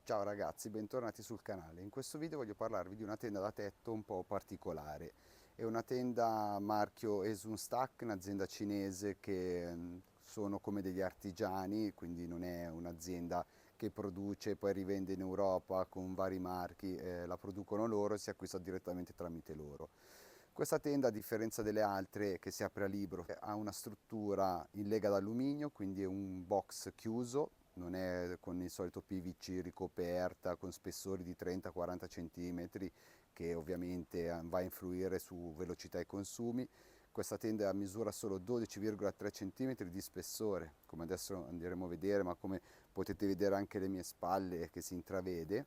Ciao ragazzi, bentornati sul canale. In questo video voglio parlarvi di una tenda da tetto un po' particolare. È una tenda marchio Esun Stack, un'azienda cinese che sono come degli artigiani, quindi non è un'azienda che produce e poi rivende in Europa con vari marchi, la producono loro e si acquista direttamente tramite loro. Questa tenda, a differenza delle altre che si apre a libro, ha una struttura in lega d'alluminio, quindi è un box chiuso, non è con il solito PVC ricoperta con spessori di 30-40 cm che ovviamente va a influire su velocità e consumi. Questa tenda misura solo 12,3 cm di spessore, come adesso andremo a vedere, ma come potete vedere anche le mie spalle che si intravede.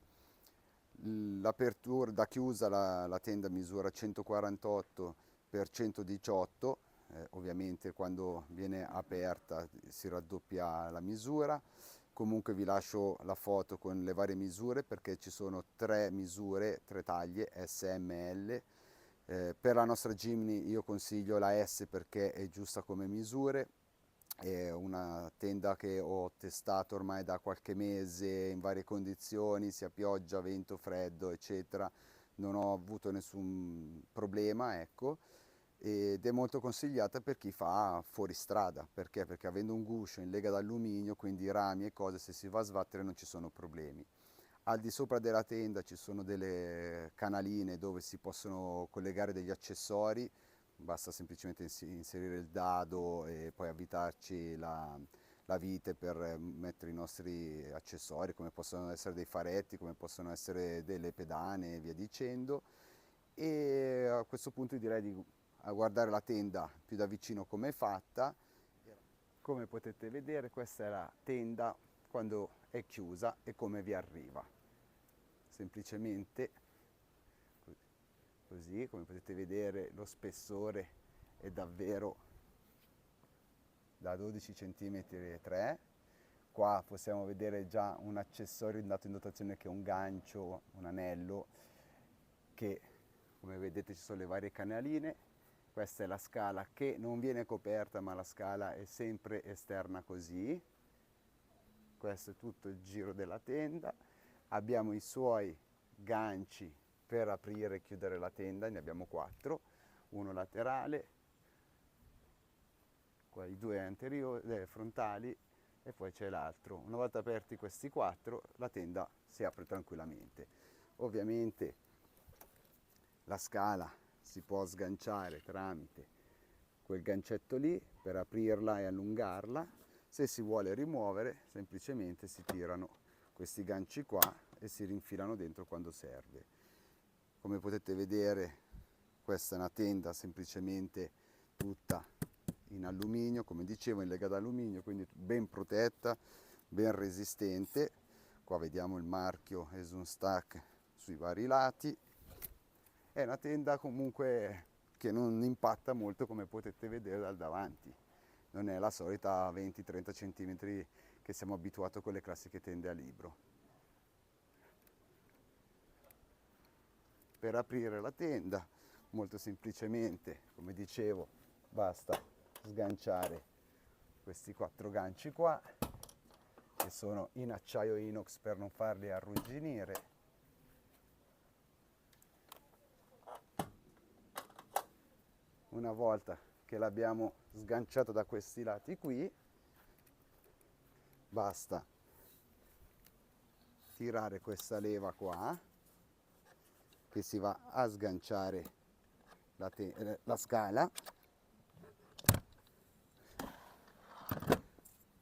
L'apertura da chiusa, la tenda misura 148 x 118, ovviamente quando viene aperta si raddoppia la misura. Comunque vi lascio la foto con le varie misure perché ci sono tre misure, tre taglie SML. Per la nostra Jimny io consiglio la S perché è giusta come misure. È una tenda che ho testato ormai da qualche mese in varie condizioni, sia pioggia, vento, freddo, eccetera. Non ho avuto nessun problema, ecco, ed è molto consigliata per chi fa fuoristrada. Perché? Perché avendo un guscio in lega d'alluminio, quindi rami e cose, se si va a sbattere non ci sono problemi. Al di sopra della tenda ci sono delle canaline dove si possono collegare degli accessori, basta semplicemente inserire il dado e poi avvitarci la vite per mettere i nostri accessori, come possono essere dei faretti, come possono essere delle pedane e via dicendo. E a questo punto direi di guardare la tenda più da vicino come è fatta. Come potete vedere, questa è la tenda quando è chiusa e come vi arriva. Semplicemente così, come potete vedere, lo spessore è davvero da 12 cm e 3. Qua possiamo vedere già un accessorio dato in dotazione che è un gancio, un anello, che come vedete ci sono le varie canaline. Questa è la scala che non viene coperta, ma la scala è sempre esterna così. Questo è tutto il giro della tenda. Abbiamo i suoi ganci per aprire e chiudere la tenda, ne abbiamo 4, uno laterale, qua i due anteriori, frontali, e poi c'è l'altro. Una volta aperti questi 4, la tenda si apre tranquillamente. Ovviamente la scala si può sganciare tramite quel gancetto lì per aprirla e allungarla. Se si vuole rimuovere, semplicemente si tirano questi ganci qua e si rinfilano dentro quando serve. Come potete vedere, questa è una tenda semplicemente tutta in alluminio, come dicevo, in lega d'alluminio, quindi ben protetta, ben resistente. Qua vediamo il marchio Esun Stack sui vari lati. È una tenda comunque che non impatta molto, come potete vedere dal davanti. Non è la solita 20-30 cm che siamo abituati con le classiche tende a libro. Per aprire la tenda, molto semplicemente, come dicevo, basta sganciare questi 4 ganci qua, che sono in acciaio inox per non farli arrugginire. Una volta che l'abbiamo sganciato da questi lati qui, basta tirare questa leva qua che si va a sganciare la scala.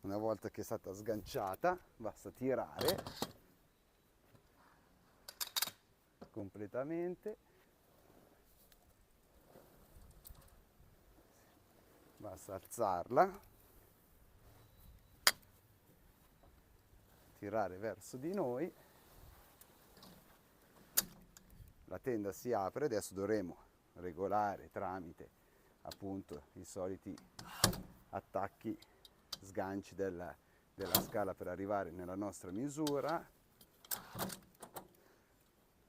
Una volta che è stata sganciata, basta tirare completamente, basta alzarla, tirare verso di noi, la tenda si apre. Adesso dovremo regolare tramite appunto i soliti attacchi, sganci della scala per arrivare nella nostra misura.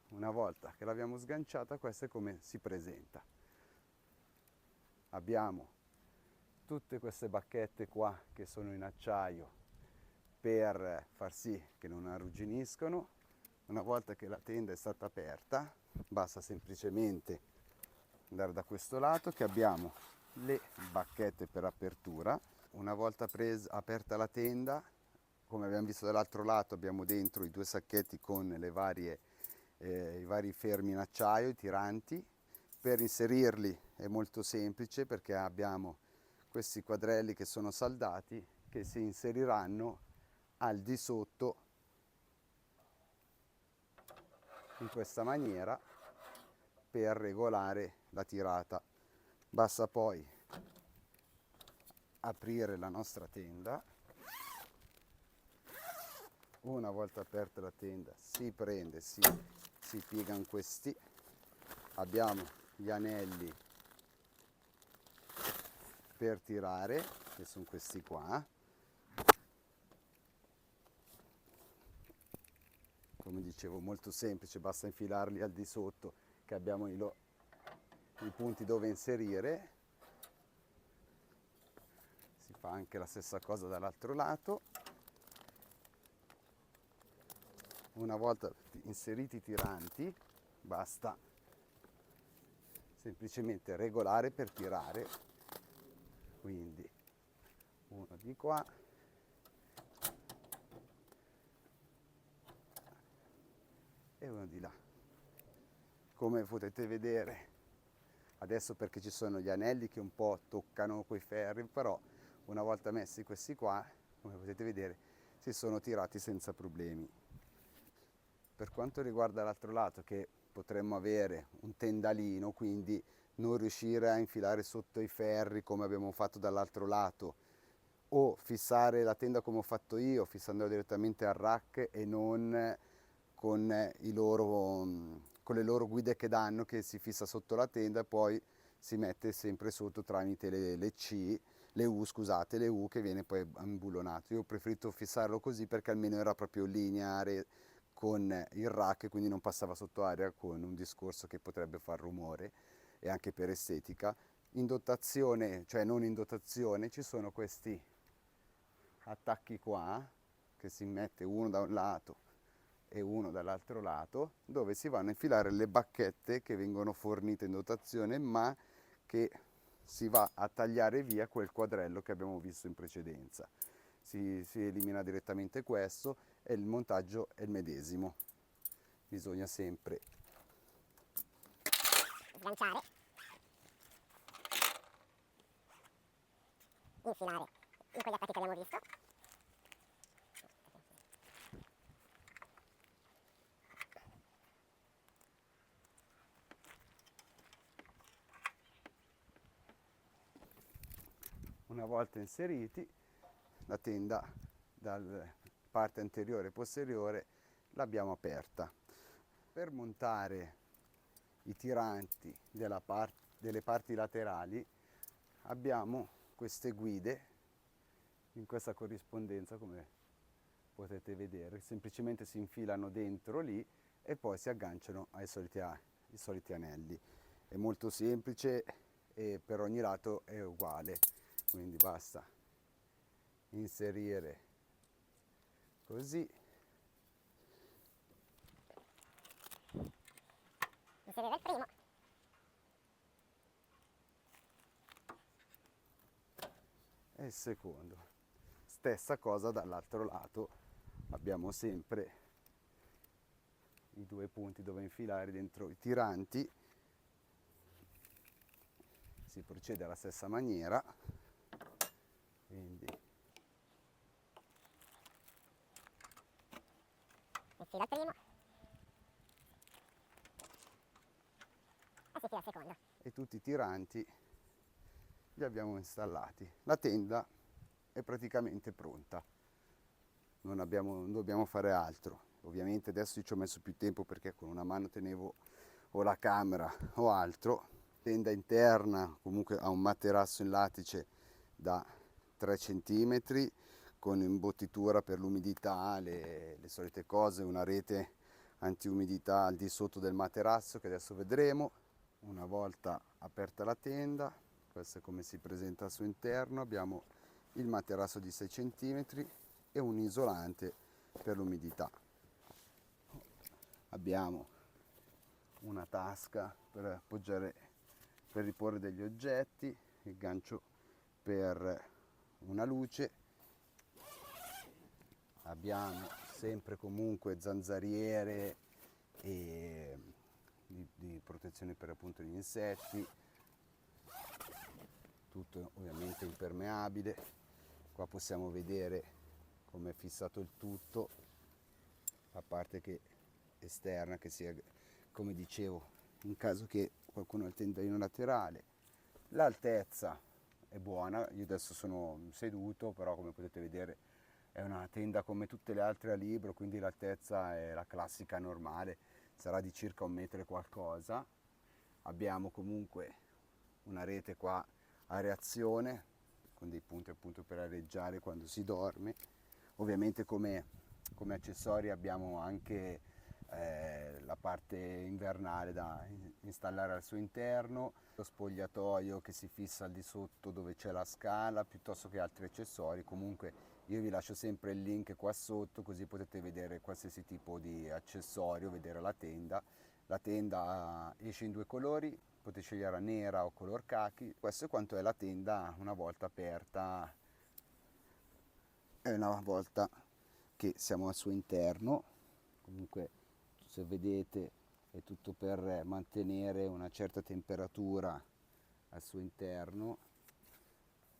Una volta che l'abbiamo sganciata, questo è come si presenta. Abbiamo tutte queste bacchette qua che sono in acciaio per far sì che non arrugginiscono. Una volta che la tenda è stata aperta, basta semplicemente andare da questo lato che abbiamo le bacchette per apertura. Una volta aperta la tenda, come abbiamo visto dall'altro lato, abbiamo dentro i 2 sacchetti con i vari fermi in acciaio, i tiranti. Per inserirli è molto semplice perché abbiamo questi quadrelli che sono saldati che si inseriranno al di sotto in questa maniera per regolare la tirata. Basta poi aprire la nostra tenda. Una volta aperta la tenda si prende, si piegano questi, abbiamo gli anelli per tirare, che sono questi qua. Come dicevo, molto semplice, basta infilarli al di sotto che abbiamo i punti dove inserire. Si fa anche la stessa cosa dall'altro lato. Una volta inseriti i tiranti, basta semplicemente regolare per tirare. Quindi uno di qua e uno di là. Come potete vedere adesso, perché ci sono gli anelli che un po' toccano quei ferri, però una volta messi questi qua, come potete vedere, si sono tirati senza problemi. Per quanto riguarda l'altro lato, che potremmo avere un tendalino, quindi non riuscire a infilare sotto i ferri come abbiamo fatto dall'altro lato, o fissare la tenda come ho fatto io, fissandola direttamente al rack e non con le loro guide che danno, che si fissa sotto la tenda e poi si mette sempre sotto tramite le U che viene poi imbullonato. Io ho preferito fissarlo così perché almeno era proprio lineare con il rack, quindi non passava sotto aria con un discorso che potrebbe far rumore, e anche per estetica. In dotazione, cioè non in dotazione, ci sono questi attacchi qua che si mette uno da un lato e uno dall'altro lato, dove si vanno a infilare le bacchette che vengono fornite in dotazione, ma che si va a tagliare via quel quadrello che abbiamo visto in precedenza. Si elimina direttamente questo e il montaggio è il medesimo. Bisogna sempre sganciare, infilare in quegli attacchi che abbiamo visto. Una volta inseriti, la tenda dalla parte anteriore e posteriore l'abbiamo aperta. Per montare i tiranti delle parti laterali abbiamo queste guide in questa corrispondenza, come potete vedere, semplicemente si infilano dentro lì e poi si agganciano ai soliti anelli. È molto semplice e per ogni lato è uguale, quindi basta inserire così, Inserire il primo. e il secondo. Stessa cosa dall'altro lato, abbiamo sempre i 2 punti dove infilare dentro i tiranti. Si procede alla stessa maniera, quindi Infila il primo. E si infila il secondo. e tutti i tiranti li abbiamo installati. La tenda è praticamente pronta, non dobbiamo fare altro. Ovviamente adesso ci ho messo più tempo perché con una mano tenevo o la camera o altro. Tenda interna comunque ha un materasso in lattice da 3 cm con imbottitura per l'umidità, le solite cose, una rete antiumidità al di sotto del materasso che adesso vedremo. Una volta aperta la tenda, questo è come si presenta al suo interno. Abbiamo il materasso di 6 cm e un isolante per l'umidità. Abbiamo una tasca per appoggiare, per riporre degli oggetti, il gancio per una luce, abbiamo sempre comunque zanzariere e di protezione per appunto gli insetti, tutto ovviamente impermeabile. Qua possiamo vedere come è fissato il tutto, la parte che esterna, che sia, come dicevo, in caso che qualcuno ha il tendalino laterale. L'altezza è buona, io adesso sono seduto, però come potete vedere è una tenda come tutte le altre a libro, quindi l'altezza è la classica normale, sarà di circa 1 metro e qualcosa. Abbiamo comunque una rete qua a reazione con dei punti appunto per areggiare quando si dorme. Ovviamente come accessori abbiamo anche la parte invernale da installare al suo interno, lo spogliatoio che si fissa al di sotto dove c'è la scala, piuttosto che altri accessori. Comunque io vi lascio sempre il link qua sotto, così potete vedere qualsiasi tipo di accessorio, vedere la tenda. La tenda esce in 2 colori, potete scegliere nera o color khaki. Questo è quanto è la tenda una volta aperta e una volta che siamo al suo interno. Comunque, se vedete, è tutto per mantenere una certa temperatura al suo interno,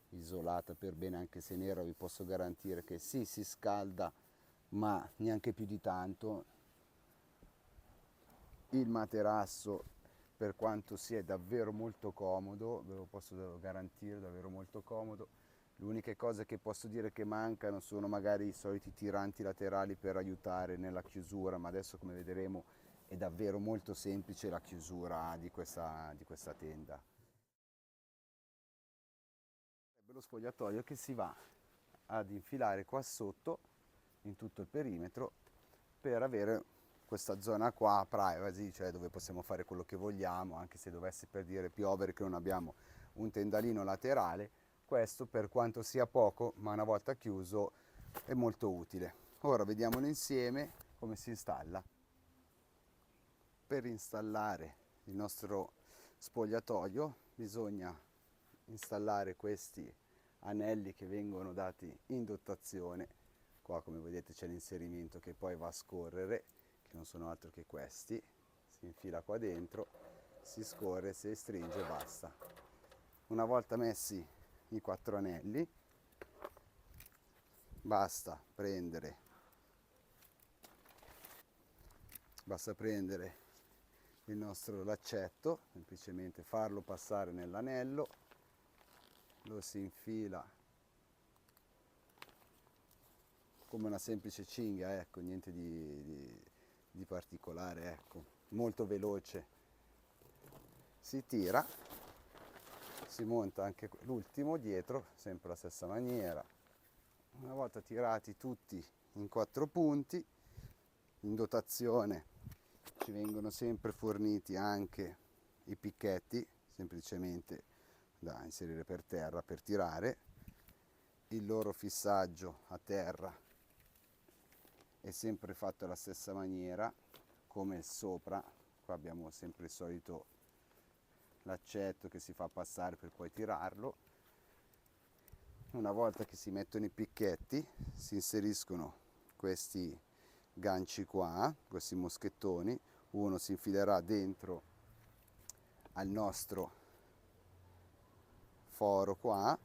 isolata per bene, anche se nera vi posso garantire che sì, si scalda, ma neanche più di tanto. Il materasso, per quanto sia davvero molto comodo, ve lo posso garantire, davvero molto comodo. Le uniche cose che posso dire che mancano sono magari i soliti tiranti laterali per aiutare nella chiusura, ma adesso come vedremo è davvero molto semplice la chiusura di questa tenda. Lo spogliatoio che si va ad infilare qua sotto in tutto il perimetro per avere questa zona qua privacy, cioè dove possiamo fare quello che vogliamo, anche se dovesse per dire piovere che non abbiamo un tendalino laterale. Questo, per quanto sia poco, ma una volta chiuso è molto utile. Ora vediamolo insieme come si installa. Per installare il nostro spogliatoio bisogna installare questi anelli che vengono dati in dotazione. Qua come vedete c'è l'inserimento che poi va a scorrere, che non sono altro che questi. Si infila qua dentro, si scorre, si stringe e basta. Una volta messi i 4 anelli basta prendere il nostro laccetto, semplicemente farlo passare nell'anello, lo si infila come una semplice cinghia, ecco, niente di particolare, ecco, molto veloce. Si tira, si monta anche l'ultimo dietro, sempre la stessa maniera. Una volta tirati tutti in 4 punti, in dotazione ci vengono sempre forniti anche i picchetti, semplicemente da inserire per terra per tirare. Il loro fissaggio a terra è sempre fatto alla stessa maniera come sopra. Qua abbiamo sempre il solito laccetto che si fa passare per poi tirarlo. Una volta che si mettono i picchetti si inseriscono questi ganci qua, questi moschettoni. Uno si infilerà dentro al nostro foro qua,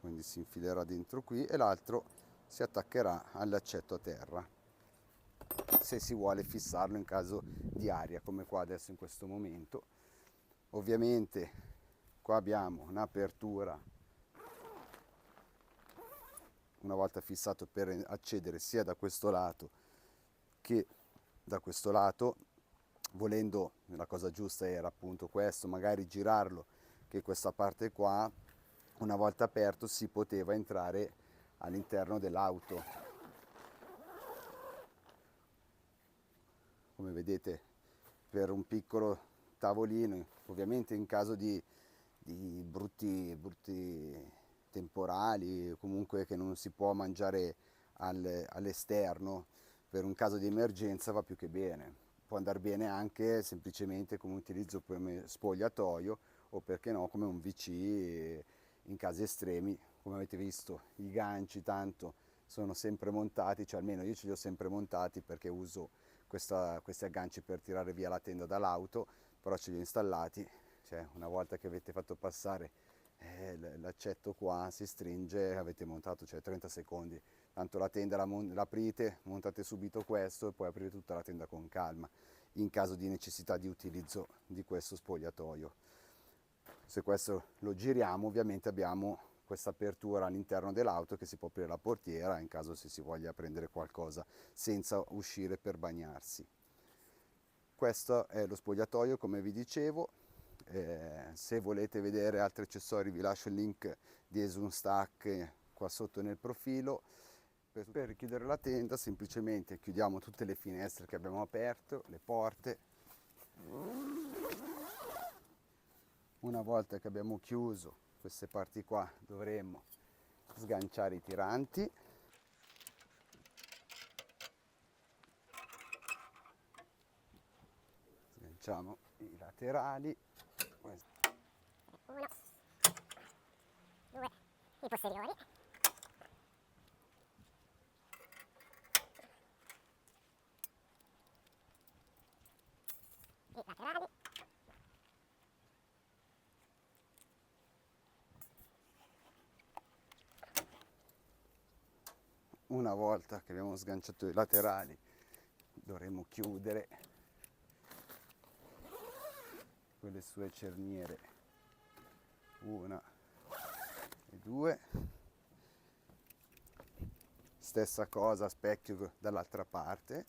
quindi si infilerà dentro qui, e l'altro si attaccherà al laccetto a terra, se si vuole fissarlo in caso di aria, come qua adesso in questo momento. Ovviamente qua abbiamo un'apertura una volta fissato per accedere sia da questo lato che da questo lato. Volendo, la cosa giusta era appunto questo, magari girarlo, che questa parte qua una volta aperto si poteva entrare all'interno dell'auto. Come vedete, per un piccolo tavolino, ovviamente in caso di brutti temporali, comunque che non si può mangiare all'esterno per un caso di emergenza va più che bene. Può andare bene anche semplicemente come utilizzo come spogliatoio o perché no come un VC in casi estremi. Come avete visto i ganci tanto sono sempre montati, cioè almeno io ce li ho sempre montati perché uso questi agganci per tirare via la tenda dall'auto, però ce li ho installati, cioè una volta che avete fatto passare l'accetto qua si stringe, avete montato, cioè 30 secondi, tanto la tenda la aprite, montate subito questo e poi aprite tutta la tenda con calma in caso di necessità di utilizzo di questo spogliatoio. Se questo lo giriamo ovviamente abbiamo questa apertura all'interno dell'auto che si può aprire la portiera in caso se si voglia prendere qualcosa senza uscire per bagnarsi. Questo è lo spogliatoio come vi dicevo. Se volete vedere altri accessori vi lascio il link di Esun Stack qua sotto nel profilo. Per richiudere la tenda semplicemente chiudiamo tutte le finestre che abbiamo aperto, le porte. Una volta che abbiamo chiuso queste parti qua dovremmo sganciare i tiranti. Sganciamo i laterali. Uno, due, i posteriori. I laterali. Una volta che abbiamo sganciato i laterali dovremo chiudere quelle sue cerniere, una e due, stessa cosa specchio dall'altra parte,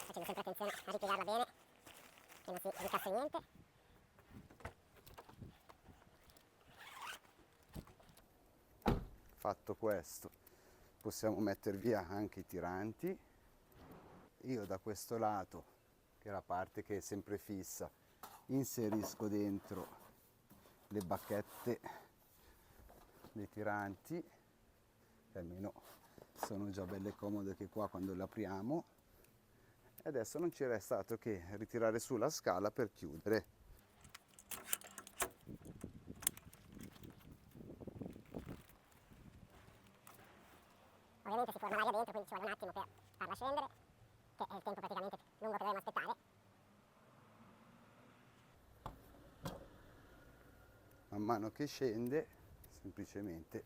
Facendo sempre attenzione a ripiegarla bene, che non si ricassi niente. fatto questo possiamo mettere via anche i tiranti. Io da questo lato, che è la parte che è sempre fissa, inserisco dentro le bacchette dei tiranti, che almeno sono già belle comode che qua quando le apriamo, e adesso non ci resta altro che ritirare su la scala per chiudere. Ovviamente si forma l'aria dentro, quindi ci vuole un attimo per farla scendere, che è il tempo praticamente lungo che dovremo aspettare. Man mano che scende semplicemente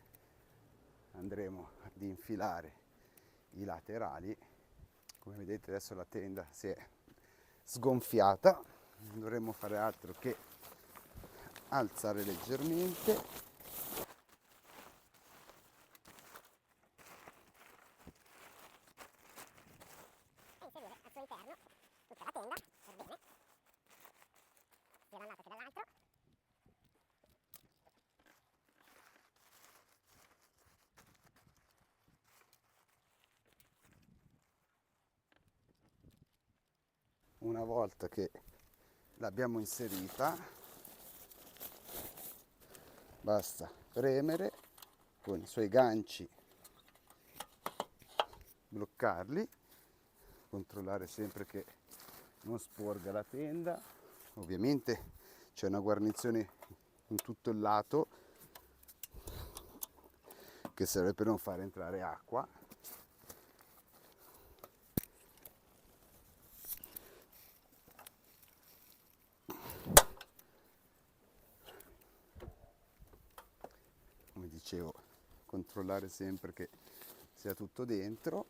andremo ad infilare i laterali. Come vedete adesso la tenda si è sgonfiata, non dovremmo fare altro che alzare leggermente E inserire al suo interno tutta la tenda per bene, sia da un lato che dall'altro. una volta che l'abbiamo inserita basta premere con i suoi ganci, bloccarli, controllare sempre che non sporga la tenda. Ovviamente c'è una guarnizione in tutto il lato che serve per non far entrare acqua. Come dicevo, controllare sempre che sia tutto dentro.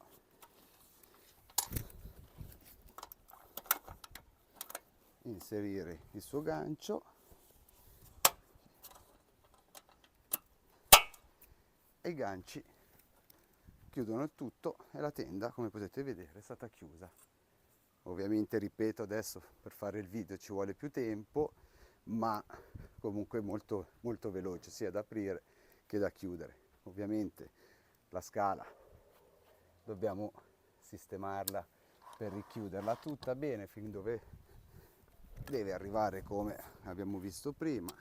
Inserire il suo gancio e i ganci chiudono il tutto e la tenda, come potete vedere, è stata chiusa. Ovviamente, ripeto, adesso per fare il video ci vuole più tempo, ma comunque molto, molto veloce sia da aprire che da chiudere. Ovviamente la scala dobbiamo sistemarla per richiuderla tutta bene fin dove deve arrivare, come abbiamo visto prima,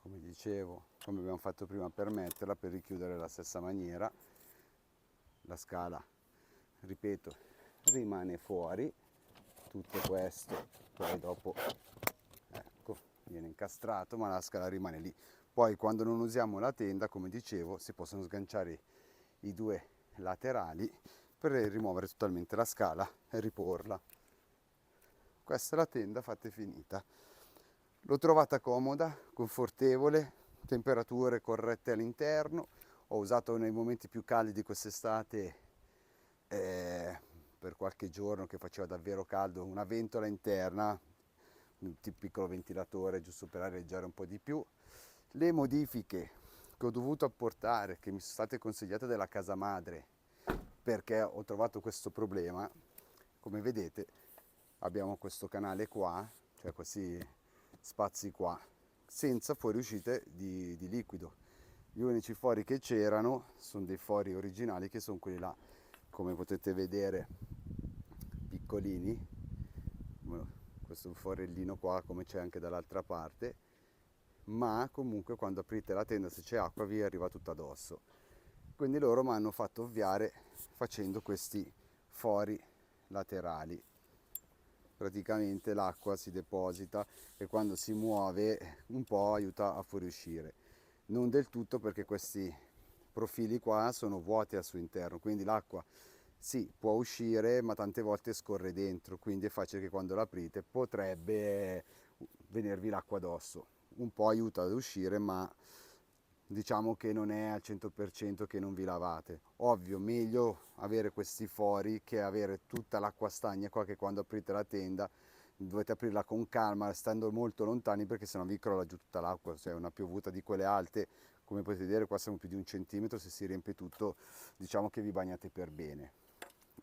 come dicevo, come abbiamo fatto prima per metterla, per richiudere alla stessa maniera. La scala, ripeto, rimane fuori, tutto questo poi dopo, ecco, viene incastrato, ma la scala rimane lì. Poi quando non usiamo la tenda, come dicevo, si possono sganciare i due laterali per rimuovere totalmente la scala e riporla. Questa è la tenda fatta e finita. L'ho trovata comoda, confortevole, temperature corrette all'interno. Ho usato nei momenti più caldi di quest'estate, per qualche giorno che faceva davvero caldo, una ventola interna, un piccolo ventilatore giusto per areggiare un po' di più. Le modifiche che ho dovuto apportare, che mi sono state consigliate dalla casa madre, perché ho trovato questo problema, come vedete abbiamo questo canale qua, cioè questi spazi qua, senza fuoriuscite di liquido. Gli unici fori che c'erano sono dei fori originali, che sono quelli là, come potete vedere, piccolini. Questo forellino qua, come c'è anche dall'altra parte, ma comunque quando aprite la tenda, se c'è acqua, vi arriva tutta addosso. Quindi loro mi hanno fatto ovviare facendo questi fori laterali. Praticamente l'acqua si deposita e quando si muove un po' aiuta a fuoriuscire. Non del tutto, perché questi profili qua sono vuoti al suo interno, quindi l'acqua sì, può uscire, ma tante volte scorre dentro, quindi è facile che quando l'aprite potrebbe venirvi l'acqua addosso. Un po' aiuta ad uscire, ma diciamo che non è al 100% che non vi lavate. Ovvio, meglio avere questi fori che avere tutta l'acqua stagna qua, che quando aprite la tenda dovete aprirla con calma, stando molto lontani, perché sennò vi crolla giù tutta l'acqua. Se è una piovuta di quelle alte, come potete vedere qua siamo più di 1 centimetro, se si riempie tutto diciamo che vi bagnate per bene.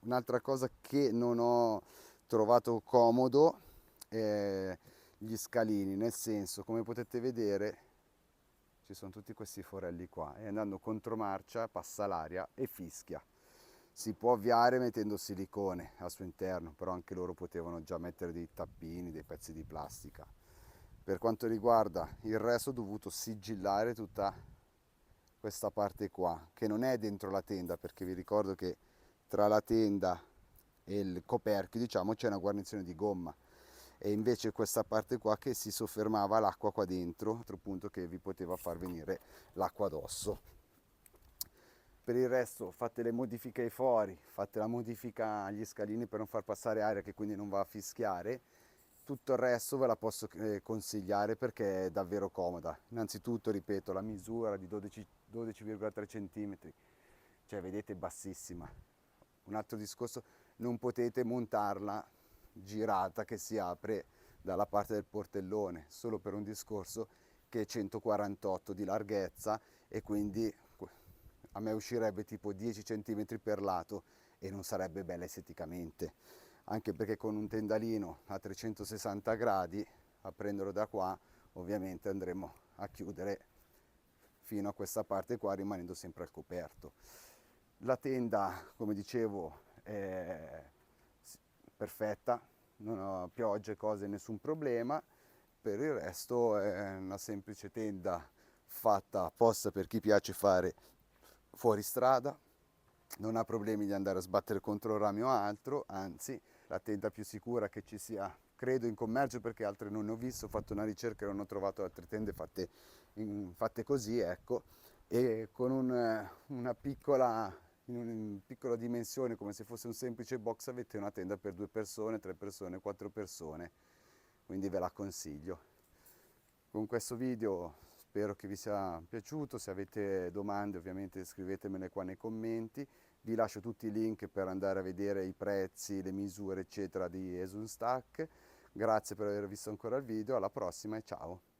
Un'altra cosa che non ho trovato comodo è gli scalini, nel senso, come potete vedere ci sono tutti questi forelli qua e andando contromarcia passa l'aria e fischia. Si può avviare mettendo silicone al suo interno, però anche loro potevano già mettere dei tappini, dei pezzi di plastica. Per quanto riguarda il resto, ho dovuto sigillare tutta questa parte qua, che non è dentro la tenda, perché vi ricordo che tra la tenda e il coperchio, diciamo, c'è una guarnizione di gomma, e invece questa parte qua che si soffermava l'acqua qua dentro, altro punto che vi poteva far venire l'acqua addosso. Per il resto fate le modifiche ai fori, fate la modifica agli scalini per non far passare aria, che quindi non va a fischiare. Tutto il resto ve la posso consigliare perché è davvero comoda. Innanzitutto, ripeto, la misura di 12,3 cm, cioè vedete, bassissima. Un altro discorso, non potete montarla girata che si apre dalla parte del portellone, solo per un discorso che è 148 di larghezza, e quindi a me uscirebbe tipo 10 cm per lato e non sarebbe bella esteticamente, anche perché con un tendalino a 360 gradi, a prenderlo da qua, ovviamente andremo a chiudere fino a questa parte qua, rimanendo sempre al coperto. La tenda, come dicevo, è perfetta, non ho piogge, cose, nessun problema. Per il resto è una semplice tenda fatta apposta per chi piace fare fuori strada, non ha problemi di andare a sbattere contro rami o altro, anzi la tenda più sicura che ci sia, credo, in commercio, perché altre non ne ho visto. Ho fatto una ricerca e non ho trovato altre tende fatte così, ecco, e con una piccola dimensione, come se fosse un semplice box, avete una tenda per 2 persone, 3 persone, 4 persone, quindi ve la consiglio. Con questo video spero che vi sia piaciuto. Se avete domande, ovviamente scrivetemele qua nei commenti. Vi lascio tutti i link per andare a vedere i prezzi, le misure eccetera di Esun Stack. Grazie per aver visto ancora il video, alla prossima e ciao!